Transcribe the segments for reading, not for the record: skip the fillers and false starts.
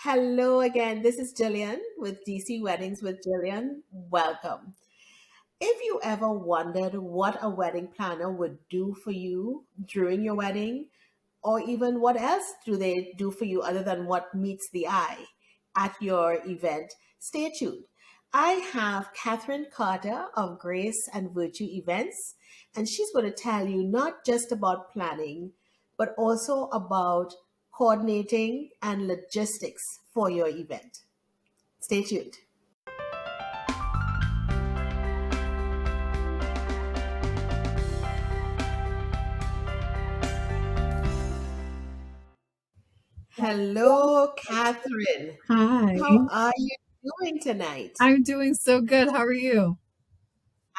Hello again. This is Jillian with DC Weddings with Jillian. Welcome. If you ever wondered what a wedding planner would do for you during your wedding, or even what else do they do for you other than what meets the eye at your event, stay tuned. I have Kathryne Carter of Grace and Virtue Events, and she's going to tell you not just about planning, but also about coordinating and logistics for your event. Stay tuned. Hello, Kathryne. Hi, How are you doing tonight? I'm doing so good. How are you?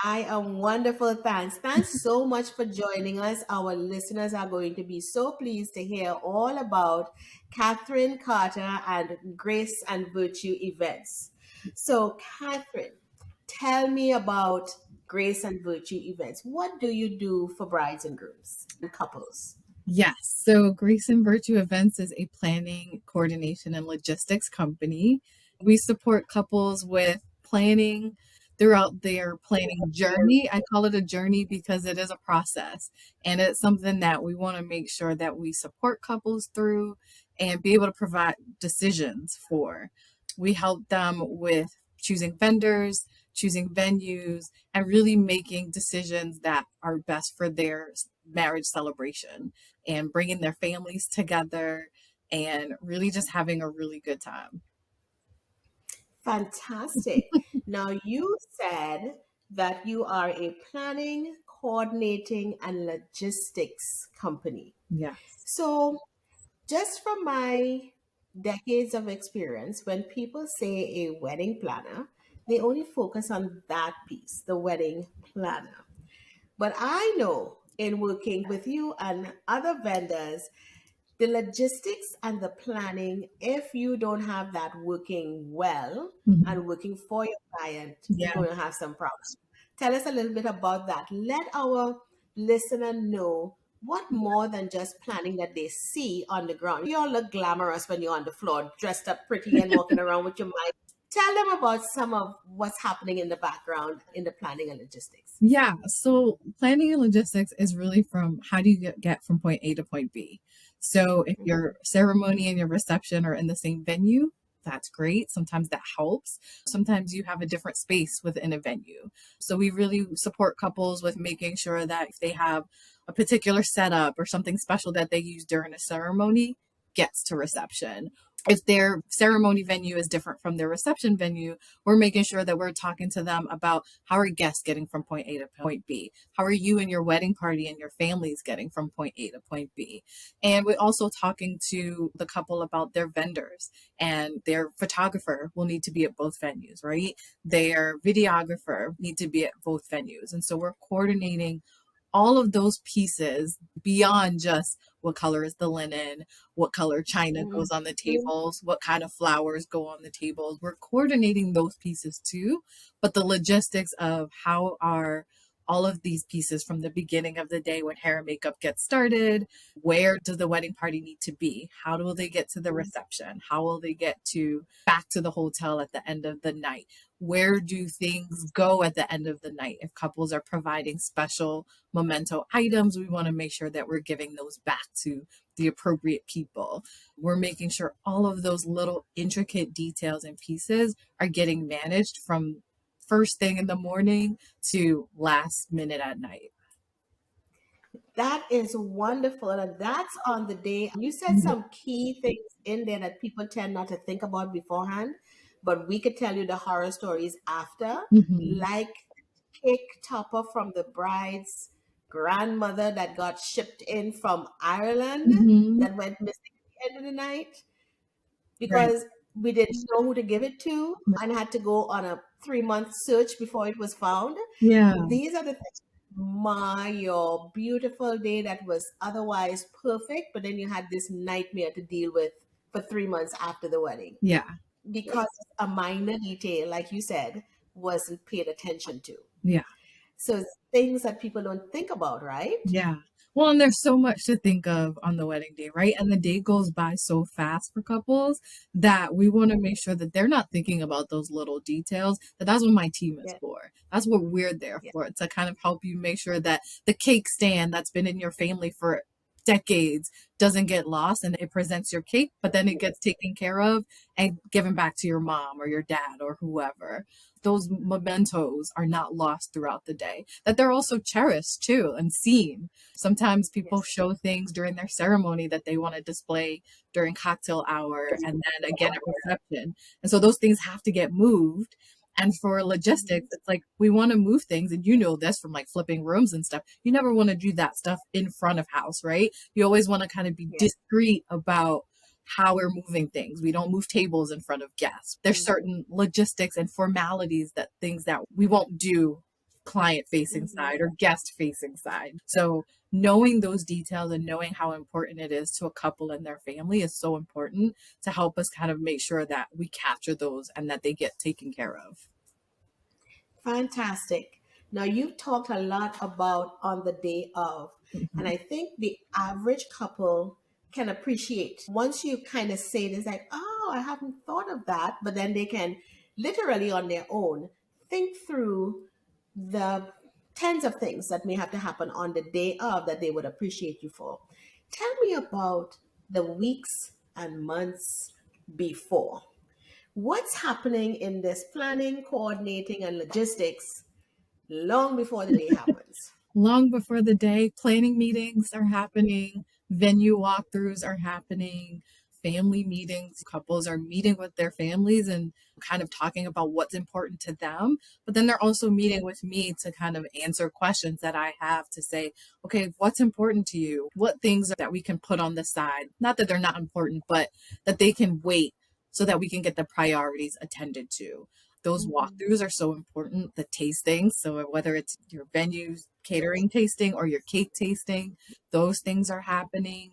I am wonderful. Thanks. Thanks so much for joining us. Our listeners are going to be so pleased to hear all about Kathryne Carter and Grace and Virtue events. So, Kathryne, tell me about Grace and Virtue events. What do you do for brides and grooms and couples? Yes. So Grace and Virtue Events is a planning, coordination, and logistics company. We support couples with planning throughout their planning journey. I call it a journey because it is a process and it's something that we want to make sure that we support couples through and be able to provide decisions for. We help them with choosing vendors, choosing venues, and really making decisions that are best for their marriage celebration and bringing their families together and really just having a really good time. Fantastic. Now, you said that you are a planning, coordinating, and logistics company. Yes. So, just from my decades of experience, when people say a wedding planner, they only focus on that piece, the wedding planner. But I know in working with you and other vendors, the logistics and the planning, if you don't have that working well Mhm. and working for your client, you're Yeah. going to have some problems. Tell us a little bit about that. Let our listener know what more than just planning that they see on the ground. You all look glamorous when you're on the floor, dressed up pretty and walking around with your mic. Tell them about some of what's happening in the background in the planning and logistics. Yeah. So planning and logistics is really from how do you get from point A to point B. So if your ceremony and your reception are in the same venue, that's great. Sometimes that helps. Sometimes you have a different space within a venue. So we really support couples with making sure that if they have a particular setup or something special that they use during a ceremony gets to reception. If their ceremony venue is different from their reception venue, we're making sure that we're talking to them about how are guests getting from point A to point B? How are you and your wedding party and your families getting from point A to point B? And we're also talking to the couple about their vendors, and their photographer will need to be at both venues, right? Their videographer need to be at both venues. And so we're coordinating all of those pieces beyond just what color is the linen, what color china Mhm. goes on the tables, what kind of flowers go on the tables. We're coordinating those pieces too, but the logistics of how are all of these pieces from the beginning of the day when hair and makeup get started, where does the wedding party need to be? How will they get to the reception? How will they get to back to the hotel at the end of the night? Where do things go at the end of the night? If couples are providing special memento items, we want to make sure that we're giving those back to the appropriate people. We're making sure all of those little intricate details and pieces are getting managed from first thing in the morning to last minute at night. That is wonderful. And that's on the day. You said Yeah. some key things in there that people tend not to think about beforehand, but we could tell you the horror stories after, Mhm. like cake topper from the bride's grandmother that got shipped in from Ireland Mhm. that went missing at the end of the night Right. because we didn't know who to give it to and had to go on a 3-month search before it was found. Yeah. These are the things. Your beautiful day that was otherwise perfect, but then you had this nightmare to deal with for 3 months after the wedding Yeah. because a minor detail, like you said, wasn't paid attention to. Yeah. So it's things that people don't think about, right? Yeah. Well, and there's so much to think of on the wedding day, right? And the day goes by so fast for couples that we want to make sure that they're not thinking about those little details. That's what my team is Yeah, for. That's what we're there yeah, for, to kind of help you make sure that the cake stand that's been in your family for decades doesn't get lost and it presents your cake, but then it gets taken care of and given back to your mom or your dad or whoever. Those mementos are not lost throughout the day, that they're also cherished too and seen. Sometimes people yes, show things during their ceremony that they want to display during cocktail hour and then again at reception. And so those things have to get moved. And for logistics, mhm, it's like we want to move things, and you know this from like flipping rooms and stuff. You never want to do that stuff in front of house, right? You always want to kind of be yeah, discreet about how we're moving things. We don't move tables in front of guests. There's mhm, certain logistics and formalities, that things that we won't do client facing mhm. side or guest facing side. So knowing those details and knowing how important it is to a couple and their family is so important to help us kind of make sure that we capture those and that they get taken care of. Fantastic. Now, you've talked a lot about on the day of, and Mhm. I think the average couple can appreciate once you kind of say this, like, oh, I haven't thought of that, but then they can literally on their own think through the tens of things that may have to happen on the day of that they would appreciate you for. Tell me about the weeks and months before. What's happening in this planning, coordinating, and logistics long before the day happens? Long before the day, planning meetings are happening, venue walkthroughs are happening, family meetings. Couples are meeting with their families and kind of talking about what's important to them. But then they're also meeting with me to kind of answer questions that I have to say, okay, what's important to you? What things that we can put on the side? Not that they're not important, but that they can wait so that we can get the priorities attended to. Those Mhm. walkthroughs are so important, the tastings. So whether it's your venues catering tasting or your cake tasting, those things are happening.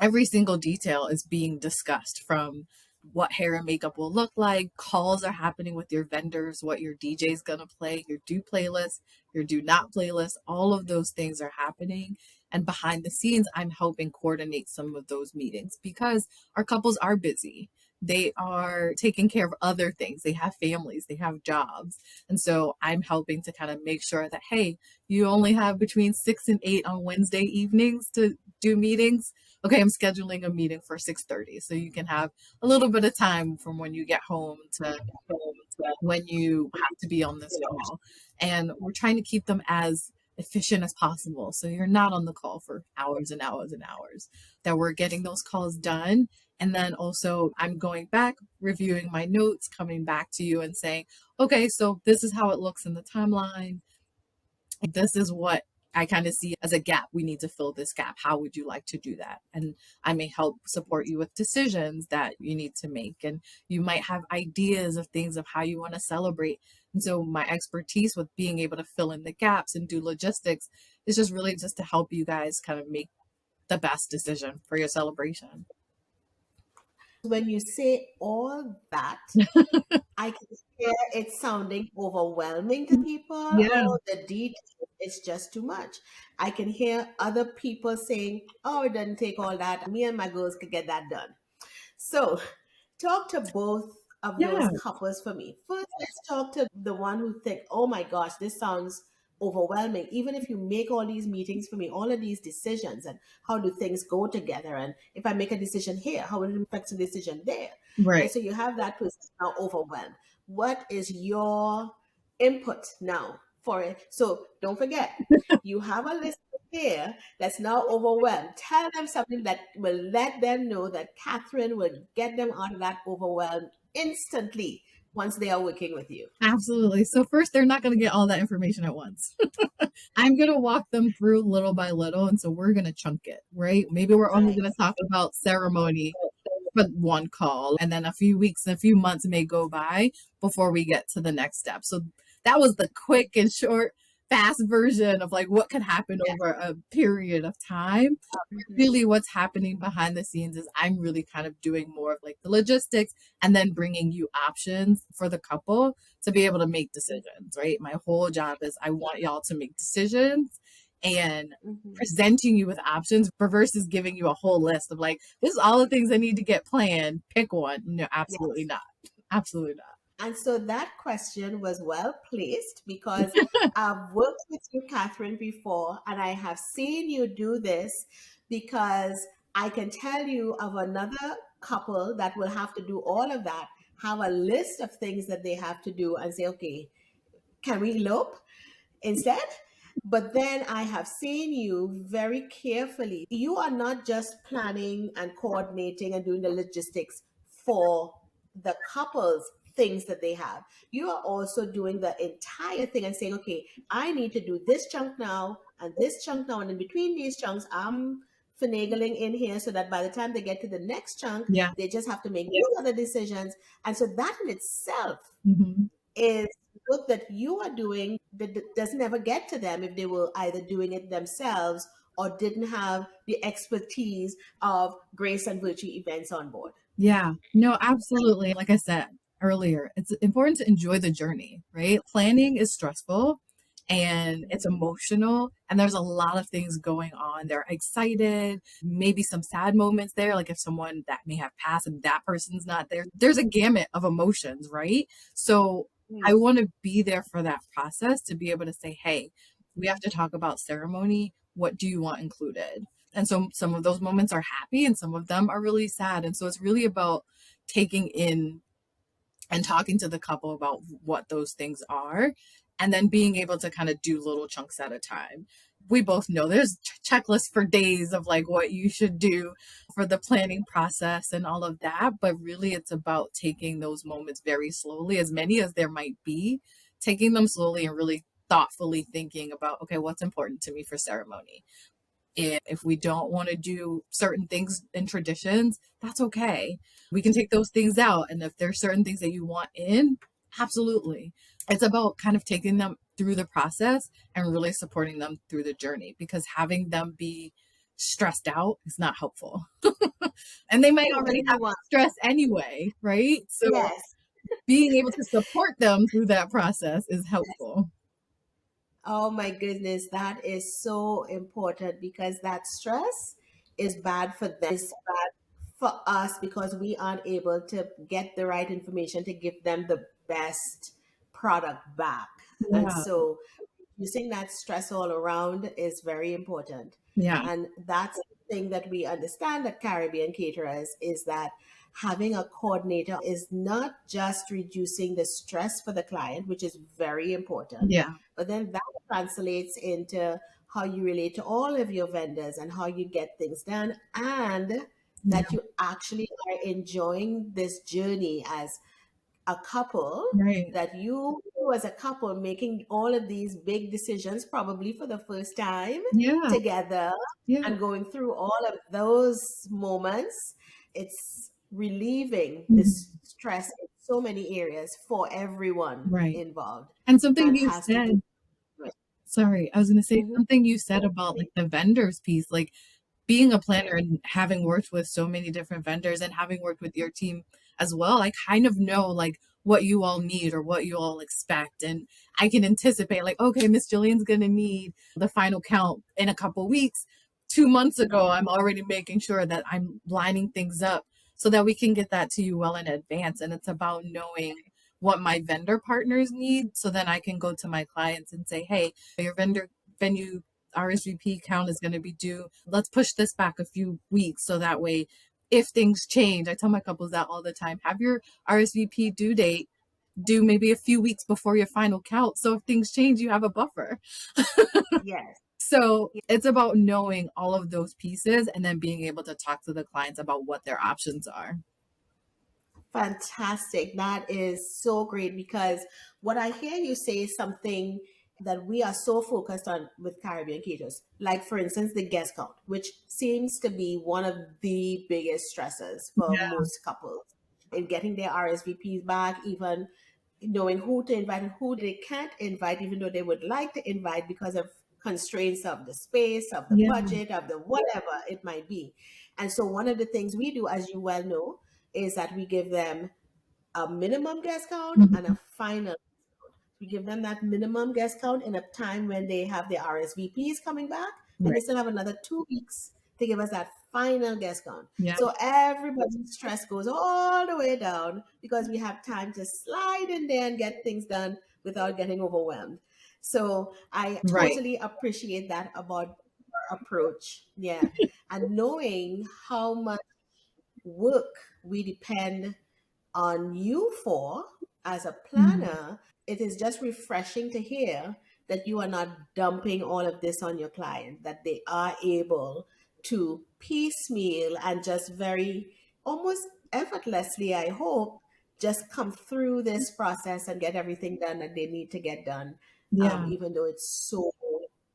Every single detail is being discussed, from what hair and makeup will look like. Calls are happening with your vendors, what your DJ is going to play, your do playlist, your do not playlist. All of those things are happening. And behind the scenes, I'm helping coordinate some of those meetings because our couples are busy. They are taking care of other things. They have families, they have jobs. And so I'm helping to kind of make sure that, hey, you only have between 6 and 8 on Wednesday evenings to do meetings. Okay, I'm scheduling a meeting for 6:30 so you can have a little bit of time from when you get home to when you have to be on this call. And we're trying to keep them as efficient as possible. So you're not on the call for hours and hours and hours, that we're getting those calls done. And then also, I'm going back, reviewing my notes, coming back to you and saying, okay, so this is how it looks in the timeline. This is what I kind of see as a gap. We need to fill this gap. How would you like to do that? And I may help support you with decisions that you need to make. And you might have ideas of things of how you want to celebrate. And so my expertise with being able to fill in the gaps and do logistics is just really just to help you guys kind of make the best decision for your celebration. When you say all that, I can hear it sounding overwhelming to people. Yeah. Oh, the details, it's just too much. I can hear other people saying, oh, it doesn't take all that. Me and my girls could get that done. So, talk to both of those Yeah. couples for me. First, let's talk to the one who think, oh my gosh, this sounds overwhelming. Even if you make all these meetings for me, all of these decisions, and how do things go together? And if I make a decision here, how will it affect the decision there? And Right. so you have that person now overwhelmed. What is your input now for it? So don't forget, you have a list here that's now overwhelmed. Tell them something that will let them know that Kathryne will get them out of that overwhelm instantly once they are working with you. Absolutely. So first, they're not going to get all that information at once. I'm going to walk them through little by little. And so we're going to chunk it, right? Maybe we're only going to Nice. talk about ceremony for one call. And then a few weeks and a few months may go by before we get to the next step. So that was the quick and short, fast version of like what could happen Yes. over a period of time. Mhm. Really, what's happening behind the scenes is I'm really kind of doing more of like the logistics and then bringing you options for the couple to be able to make decisions, right? My whole job is I want y'all to make decisions and Mhm. presenting you with options versus giving you a whole list of like, this is all the things I need to get planned. Pick one. No, absolutely Yes. not. Absolutely not. And so that question was well placed because I've worked with you, Catherine, before, and I have seen you do this because I can tell you of another couple that will have to do all of that, have a list of things that they have to do, and say, okay, can we elope instead? But then I have seen you very carefully. You are not just planning and coordinating and doing the logistics for the couple's things that they have. You are also doing the entire thing and saying, okay, I need to do this chunk now and this chunk now. And in between these chunks, I'm finagling in here so that by the time they get to the next chunk, Yeah. they just have to make these other decisions. And so that in itself Hmm. is work that you are doing that doesn't ever get to them if they were either doing it themselves or didn't have the expertise of grace and virtue events on board. Yeah, no, absolutely. Like I said earlier, it's important to enjoy the journey, right? Planning is stressful and it's Mhm. emotional, and there's a lot of things going on. They're excited, maybe some sad moments there, like if someone that may have passed and that person's not there. There's a gamut of emotions, right? So I Mm. want to be there for that process to be able to say, hey, we have to talk about ceremony. What do you want included? And so some of those moments are happy and some of them are really sad. And so it's really about taking in and talking to the couple about what those things are and then being able to kind of do little chunks at a time. We both know there's checklists for days of like what you should do for the planning process and all of that, but really it's about taking those moments very slowly, as many as there might be, taking them slowly and really thoughtfully thinking about, okay, what's important to me for ceremony? And if we don't want to do certain things and traditions, that's okay. We can take those things out. And if there's certain things that you want in, absolutely. It's about kind of taking them through the process and really supporting them through the journey because having them be stressed out is not helpful. And they might True, already have anyone. stress anyway, right? So Yes. being able to support them through that process is helpful. Oh my goodness, that is so important because that stress is bad for them. It's bad for us because we aren't able to get the right information to give them the best product back. And Yeah. so reducing that stress all around is very important. Yeah. And that's the thing that we understand at Caribbean Caterers is that having a coordinator is not just reducing the stress for the client, which is very important, Yeah. but then that translates into how you relate to all of your vendors and how you get things done, and Yeah. that you actually are enjoying this journey as a couple, Right. that you as a couple making all of these big decisions probably for the first time Yeah. together Yeah. and going through all of those moments. It's relieving Mhm. this stress in so many areas for everyone Right. involved And something that you has to do said, with. sorry, I was going to say Mhm. something you said about like the vendors piece, like being a planner and having worked with so many different vendors and having worked with your team as well, I kind of know like what you all need or what you all expect. And I can anticipate like, okay, Miss Jillian's going to need the final count in a couple weeks. 2 months ago, I'm already making sure that I'm lining things up so that we can get that to you well in advance. And it's about knowing what my vendor partners need so then I can go to my clients and say, hey, your venue RSVP count is going to be due. Let's push this back a few weeks so that way, if things change, I tell my couples that all the time, have your RSVP due date due maybe a few weeks before your final count. So if things change, you have a buffer. Yes. So it's about knowing all of those pieces and then being able to talk to the clients about what their options are. Fantastic. That is so great because what I hear you say is something that we are so focused on with Caribbean caterers. Like, for instance, the guest count, which seems to be one of the biggest stresses for Yeah. most couples in getting their RSVPs back, even knowing who to invite and who they can't invite, even though they would like to invite because of constraints of the space, of the Yeah. budget, of the whatever it might be. And so, one of the things we do, as you well know, is that we give them a minimum guest count and a Mhm. final. We give them that minimum guest count in a time when they have their RSVPs coming back, and they Right. still have another 2 weeks to give us that final guest count. Yeah. So everybody's stress goes all the way down because we have time to slide in there and get things done without getting overwhelmed. So I Right. totally appreciate that about your approach. Yeah. And knowing how much work we depend on you for as a Mhm. planner, it is just refreshing to hear that you are not dumping all of this on your client, that they are able to piecemeal and just very almost effortlessly, I hope, just come through this process and get everything done that they need to get done, Yeah. even though it's so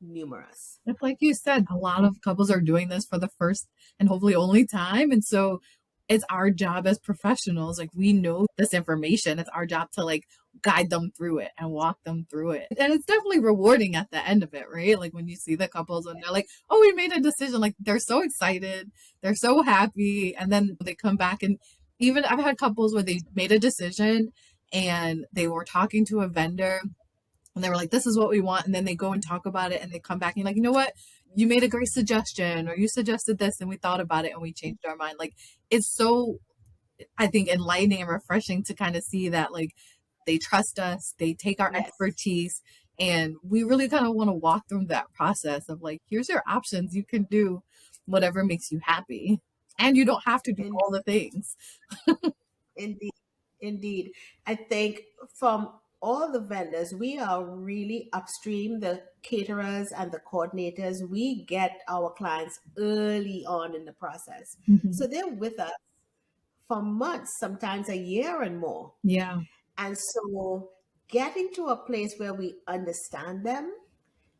numerous. It's like you said, a lot of couples are doing this for the first and hopefully only time. And so it's our job as professionals. Like we know this information. It's our job to like guide them through it and walk them through it. And it's definitely rewarding at the end of it, right? Like when you see the couples and they're like, oh, we made a decision. Like they're so excited. They're so happy. And then they come back and even I've had couples where they made a decision and they were talking to a vendor and they were like, this is what we want. And then they go and talk about it and they come back and you're like, you know what? You made a great suggestion or you suggested this and we thought about it and we changed our mind. Like it's so, I think, enlightening and refreshing to kind of see that like they trust us, they take our Yes, expertise, and we really kind of want to walk through that process of like, here's your options. You can do whatever makes you happy. And you don't have to do in, all the things. indeed. Indeed. I think from all the vendors, we are really upstream, the caterers and the coordinators. We get our clients early on in the process. Mhm. So they're with us for months, sometimes a year and more. Yeah. And so getting to a place where we understand them,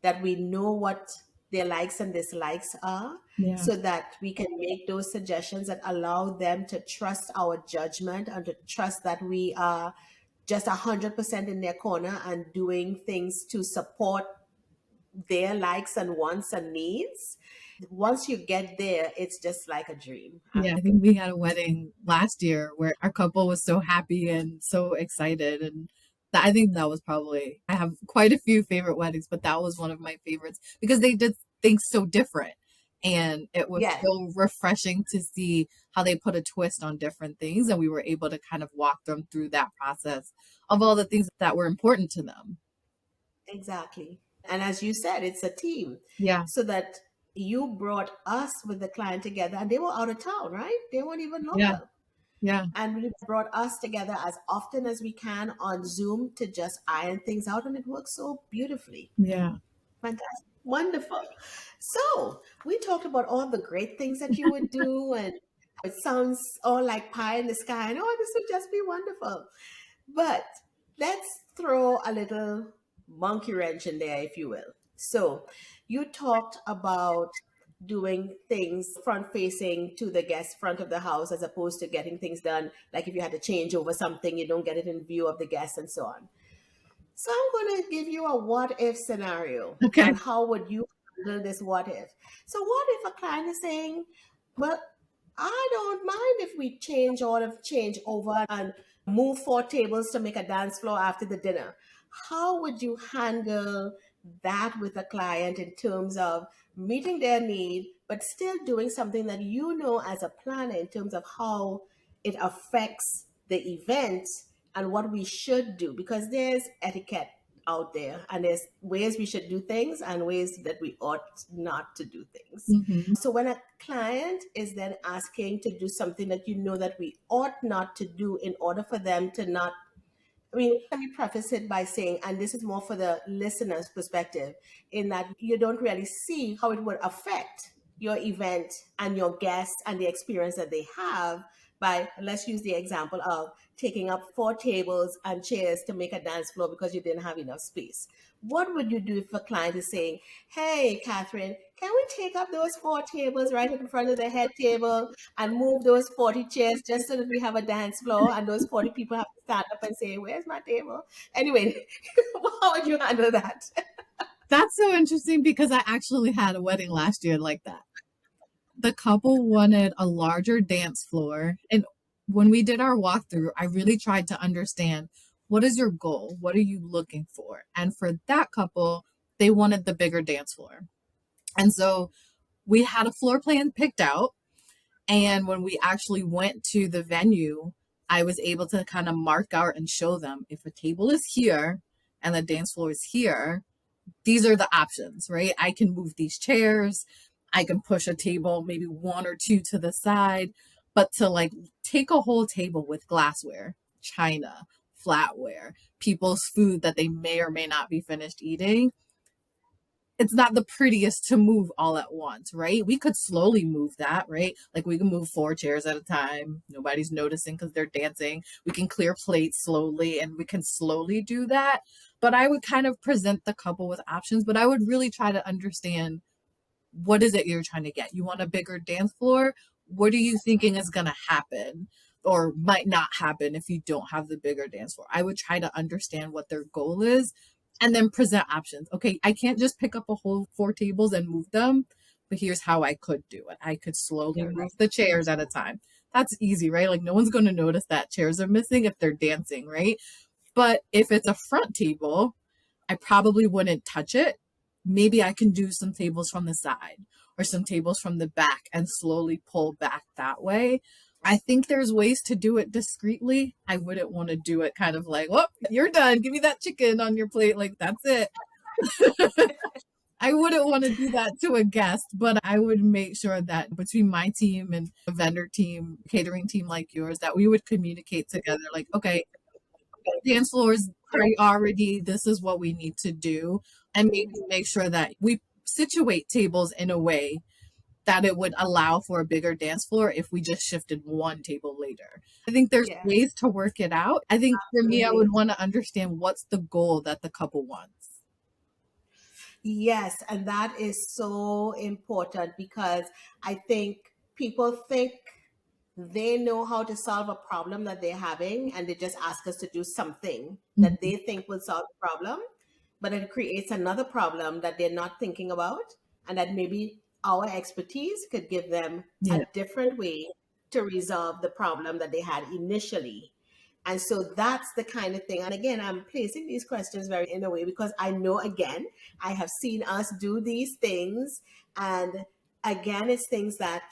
that we know what their likes and dislikes are, Yeah. so that we can make those suggestions that allow them to trust our judgment and to trust that we are just 100% in their corner and doing things to support their likes and wants and needs. Once you get there, it's just like a dream. Yeah, I think we had a wedding last year where our couple was so happy and so excited. And that, I think that was probably, I have quite a few favorite weddings, but that was one of my favorites because they did things so different. And it was Yes, so refreshing to see how they put a twist on different things. And we were able to kind of walk them through that process of all the things that were important to them. exactly. And as you said, it's a team. Yeah. So that you brought us with the client together, and they were out of town, right? They weren't even Yeah. local. Yeah. And we brought us together as often as we can on Zoom to just iron things out, and it works so beautifully. Yeah. Fantastic. Wonderful. So we talked about all the great things that you would do, and it sounds all like pie in the sky. And oh, this would just be wonderful. But let's throw a little monkey wrench in there, if you will. So you talked about doing things front facing to the guest front of the house as opposed to getting things done like if you had to change over something, you don't get it in view of the guests and so on. So I'm going to give you a what if scenario. Okay. And how would you handle this what if? So what if a client is saying, well, I don't mind if we change over and move 4 tables to make a dance floor after the dinner. How would you handle that with a client in terms of meeting their need, but still doing something that you know as a planner in terms of how it affects the event and what we should do? Because there's etiquette out there and there's ways we should do things and ways that we ought not to do things. Hmm. So when a client is then asking to do something that you know that we ought not to do in order for them to not, I mean, let me preface it by saying, and this is more for the listener's perspective, in that you don't really see how it would affect your event and your guests and the experience that they have by, let's use the example of taking up 4 tables and chairs to make a dance floor because you didn't have enough space. What would you do if a client is saying, hey, Kathryne, can we take up those 4 tables right in front of the head table and move those 40 chairs just so that we have a dance floor and those 40 people have to stand up and say, where's my table? Anyway, how would you handle that? That's so interesting because I actually had a wedding last year like that. The couple wanted a larger dance floor. And when we did our walkthrough, I really tried to understand What is your goal? What are you looking for? And for that couple, they wanted the bigger dance floor. And so we had a floor plan picked out. And when we actually went to the venue, I was able to kind of mark out and show them if a table is here and the dance floor is here, these are the options, right? I can move these chairs. I can push a table, maybe one or two to the side, but to like take a whole table with glassware, china, flatware, people's food that they may or may not be finished eating, it's not the prettiest to move all at once, right? We could slowly move that, right? Like we can move 4 chairs at a time. Nobody's noticing because they're dancing. We can clear plates slowly and we can slowly do that. But I would kind of present the couple with options, but I would really try to understand what is it you're trying to get? You want a bigger dance floor? What are you thinking is going to happen or might not happen if you don't have the bigger dance floor? I would try to understand what their goal is and then present options. Okay, I can't just pick up a whole 4 tables and move them, but here's how I could do it. I could slowly move the chairs at a time. That's easy, right? Like no one's going to notice that chairs are missing if they're dancing, right? But if it's a front table, I probably wouldn't touch it. Maybe I can do some tables from the side or some tables from the back and slowly pull back that way. I think there's ways to do it discreetly. I wouldn't want to do it kind of like, well, you're done. Give me that chicken on your plate. Like, that's it. I wouldn't want to do that to a guest, but I would make sure that between my team and a vendor team, catering team like yours, that we would communicate together like, okay, dance floors priority, this is what we need to do, and maybe make sure that we situate tables in a way that it would allow for a bigger dance floor if we just shifted one table later. I think there's Yes, ways to work it out. I think for me, I would absolutely. want to understand what's the goal that the couple wants. Yes, and that is so important because I think people think they know how to solve a problem that they're having and they just ask us to do something that Mhm. they think will solve the problem, but it creates another problem that they're not thinking about, and that maybe our expertise could give them a Yeah. different way to resolve the problem that they had initially. And so that's the kind of thing. And again, I'm placing these questions very in a way because I know, again, I have seen us do these things. And again, it's things that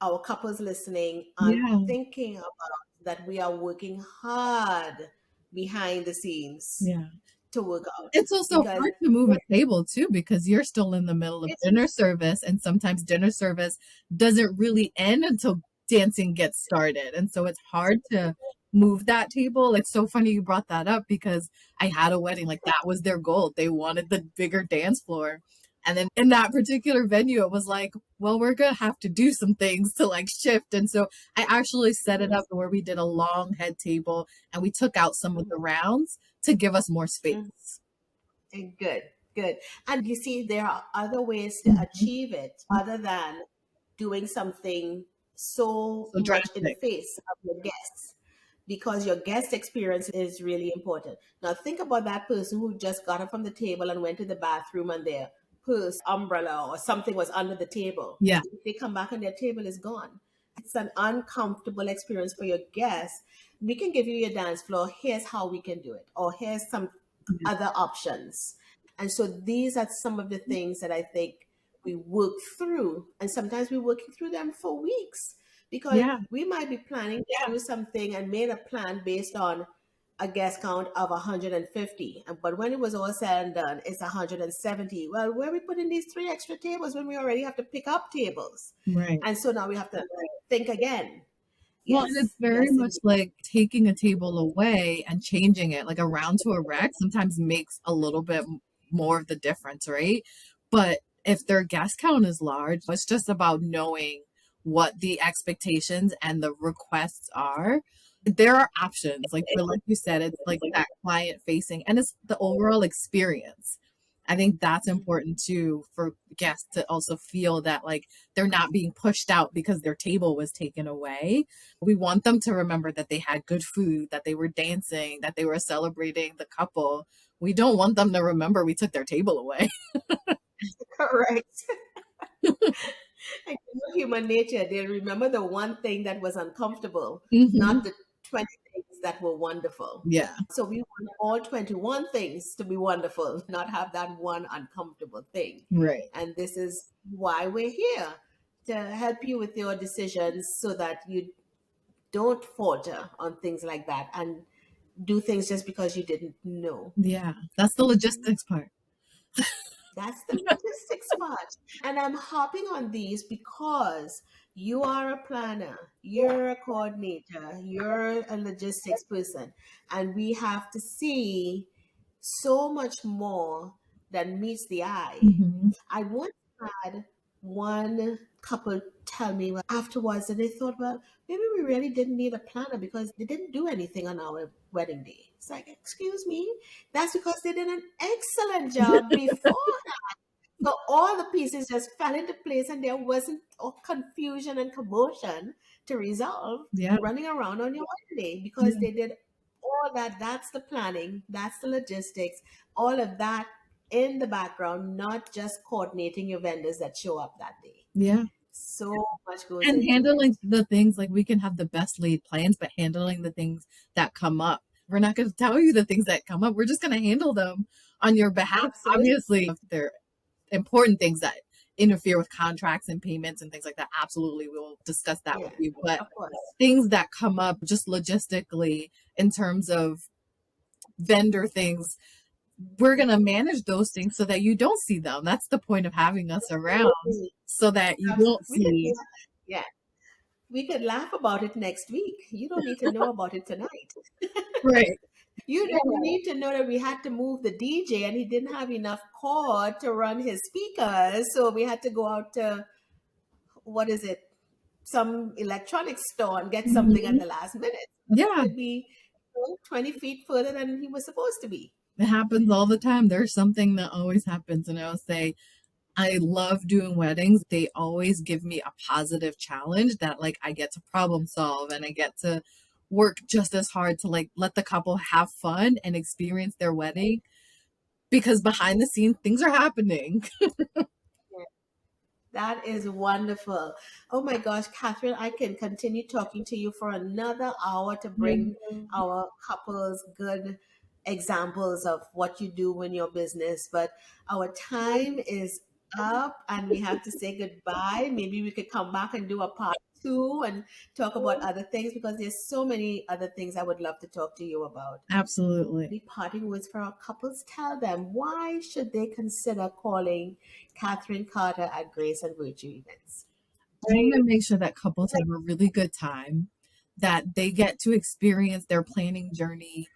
our couples listening aren't Yeah. thinking about, that we are working hard behind the scenes Yeah. to work out. It's also Because hard to move a table too because you're still in the middle of it's dinner service, and sometimes dinner service doesn't really end until dancing gets started. And so it's hard to move that table. It's so funny you brought that up because I had a wedding like that was their goal. They wanted the bigger dance floor. And then in that particular venue, it was like, well, we're going to have to do some things to like shift. And so I actually set it up where we did a long head table and we took out some of the rounds to give us more space. good, good. And you see, there are other ways to Mhm. achieve it other than doing something so So much in the drastic. face of your guests, because your guest experience is really important. Now, think about that person who just got up from the table and went to the bathroom and their purse, umbrella, or something was under the table. Yeah. If they come back and their table is gone, it's an uncomfortable experience for your guests. We can give you your dance floor. Here's how we can do it, or here's some other options. And so these are some of the things that I think we work through. And sometimes we're working through them for weeks because Yeah. we might be planning to do something and made a plan based on a guest count of 150. But when it was all said and done, it's 170. Well, where are we putting these 3 extra tables when we already have to pick up tables? Right. And so now we have to think again. Well, and it's Yes, very yes, much indeed. like taking a table away and changing it, like a round to a rack sometimes makes a little bit more of the difference, right? But if their guest count is large, it's just about knowing what the expectations and the requests are. There are options. Like you said, it's like that client facing and it's the overall experience. I think that's important too for guests to also feel that like they're not being pushed out because their table was taken away. We want them to remember that they had good food, that they were dancing, that they were celebrating the couple. We don't want them to remember we took their table away. Correct. And you know human nature, they remember the one thing that was uncomfortable, Hmm. not the 20 things that were wonderful. Yeah. So we want all 21 things to be wonderful, not have that one uncomfortable thing. Right. And this is why we're here, to help you with your decisions so that you don't falter on things like that and do things just because you didn't know. Yeah. That's the logistics part. That's the logistics part. And I'm hopping on these because you are a planner, you're a coordinator, you're a logistics person, and we have to see so much more than meets the eye. Hmm. I once had one couple tell me afterwards that they thought, well, maybe we really didn't need a planner because they didn't do anything on our wedding day. It's like, excuse me, that's because they did an excellent job before. So all the pieces just fell into place and there wasn't all confusion and commotion to resolve Yeah. running around on your wedding day because Yeah. they did all that. That's the planning, that's the logistics, all of that in the background, not just coordinating your vendors that show up that day. Yeah. So much goes And into handling it. the things like we can have the best laid plans, but handling the things that come up. We're not going to tell you the things that come up. We're just going to handle them on your behalf. Absolutely. Obviously, if they're important things that interfere with contracts and payments and things like that, absolutely we'll discuss that Yeah, with you. But of course. things that come up just logistically in terms of vendor things, we're going to manage those things so that you don't see them. That's the point of having us around, Absolutely. so that you don't We could, see. yeah, we could laugh about it next week. You don't need to know about it tonight. Right. You don't need to know that we had to move the DJ and he didn't have enough cord to run his speakers. So we had to go out to, what is it, some electronics store and get something at Mhm. the last minute. He Yeah, could be 20 feet further than he was supposed to be. it happens all the time. There's something that always happens. And I'll say, I love doing weddings. They always give me a positive challenge that like I get to problem solve and I get to work just as hard to like let the couple have fun and experience their wedding, because behind the scenes things are happening. That is wonderful. Oh my gosh, Catherine, I can continue talking to you for another hour to bring our couples good examples of what you do in your business, but our time is up and we have to say goodbye. Maybe we could come back and do a part two and talk about other things because there's so many other things I would love to talk to you about. Absolutely. Any parting words for our couples? Tell them why should they consider calling Kathryne Carter at Grace and Virtue Events? I want to make sure that couples have a really good time, that they get to experience their planning journey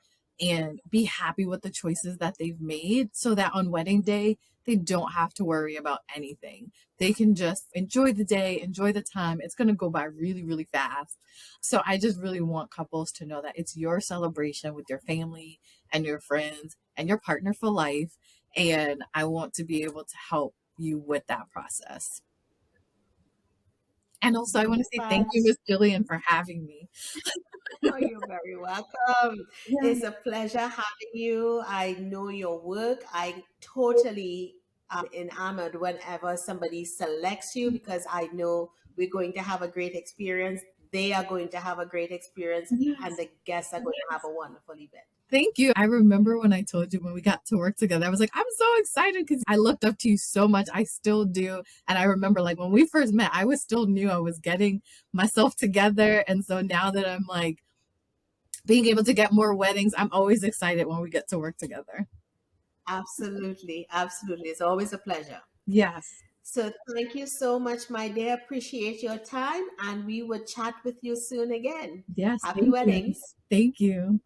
and be happy with the choices that they've made, so that on wedding day, they don't have to worry about anything. They can just enjoy the day, enjoy the time. It's going to go by really, really fast. So I just really want couples to know that it's your celebration with your family and your friends and your partner for life. And I want to be able to help you with that process. And also, I want to say thank you, Miss Fabs. Jillian, for having me. Oh, you're very welcome. Yeah. It's a pleasure having you. I know your work. I totally enamored whenever somebody selects you because I know we're going to have a great experience. They are going to have a great experience, and Yes. the guests are going to have a wonderful event. Thank you. I remember when I told you when we got to work together, I was like, I'm so excited because I looked up to you so much. I still do. And I remember like when we first met, I was still new. I was getting myself together. And so now that I'm like being able to get more weddings, I'm always excited when we get to work together. Absolutely. Absolutely. It's always a pleasure. Yes. So thank you so much, my dear. Appreciate your time, and we will chat with you soon again. Yes. Happy Thank you. weddings. Thank you.